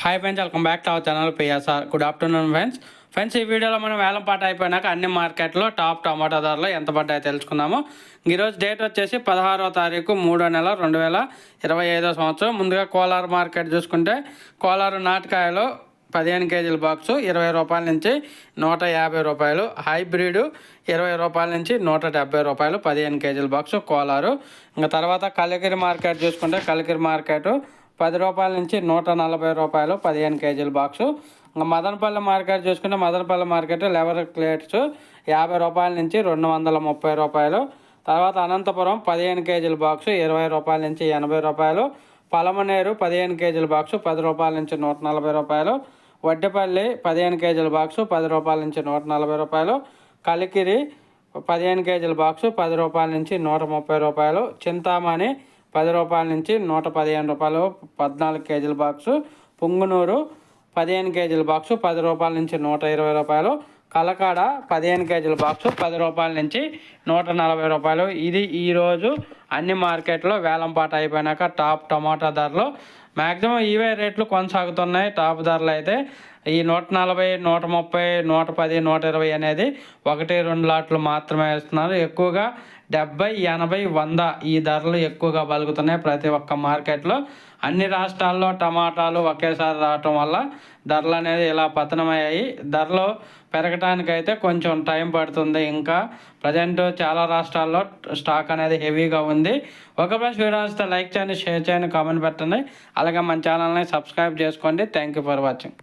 Hi friends, welcome back to our channel PSR. Good afternoon friends. ఈ వీడియోలో మనం వేలం పాట అయిపోయినాక అన్ని మార్కెట్లో టాప్ టమాటా ధరలు ఎంత పడ్డాయో తెలుసుకుందాము. ఈరోజు డేట్ వచ్చేసి 16వ తారీఖు 3వ నెల 2025 సంవత్సరం. ముందుగా కోలార్ మార్కెట్ చూసుకుంటే కోలారు నాటుకాయలు 15 కేజీల బాక్సు 20 రూపాయల నుంచి 150 రూపాయలు, హైబ్రిడ్ 20 రూపాయల నుంచి 170 రూపాయలు 15 కేజీల బాక్సు కోలారు. ఇంకా తర్వాత కలికిరి మార్కెట్ చూసుకుంటే కలికిరి మార్కెట్ 10 రూపాయల నుంచి 140 రూపాయలు 15 కేజీల బాక్సు. ఇంకా మదనపల్లి మార్కెట్ చూసుకుంటే మదనపల్లి మార్కెట్ లెవర్ ప్లేట్స్ 50 రూపాయల నుంచి 230 రూపాయలు. తర్వాత అనంతపురం 15 కేజీల బాక్సు 20 రూపాయల నుంచి 80 రూపాయలు. పలమనేరు 15 కేజీల బాక్సు 10 రూపాయల నుంచి 140 రూపాయలు. వడ్డేపల్లి 15 కేజీల బాక్సు 10 రూపాయల నుంచి 140 రూపాయలు. కలికిరి 15 కేజీల బాక్సు 10 రూపాయల నుంచి 130 రూపాయలు. చింతామణి 10 రూపాయల నుంచి 115 రూపాయలు 14 కేజీల బాక్సు. పుంగునూరు 15 కేజీల బాక్సు 10 రూపాయల నుంచి 120 రూపాయలు. కలకాడ 15 కేజీల బాక్సు 10 రూపాయల నుంచి 140 రూపాయలు. ఇది ఈరోజు అన్ని మార్కెట్లో వేలంపాట అయిపోయినాక టాప్ టమాటా ధరలు. మ్యాక్సిమం ఇవే రేట్లు కొనసాగుతున్నాయి. టాప్ ధరలు అయితే ఈ 140, 130, 110, 120 అనేది 1-2 లాట్లు మాత్రమే వేస్తున్నారు. ఎక్కువగా 70, 80, 100 ఈ ధరలు ఎక్కువగా పలుకుతున్నాయి ప్రతి ఒక్క మార్కెట్లో. అన్ని రాష్ట్రాల్లో టమాటాలు ఒకేసారి రావటం వల్ల ధరలు అనేది ఇలా పతనమయ్యాయి. ధరలు పెరగటానికైతే కొంచెం టైం పడుతుంది. ఇంకా ప్రజెంట్ చాలా రాష్ట్రాల్లో స్టాక్ అనేది హెవీగా ఉంది. ఒక ప్లస్ వీడియో వస్తే లైక్ చేయండి, షేర్ చేయండి, కామెంట్ పెట్టండి. అలాగే మన ఛానల్ని సబ్స్క్రైబ్ చేసుకోండి. Thank you for watching.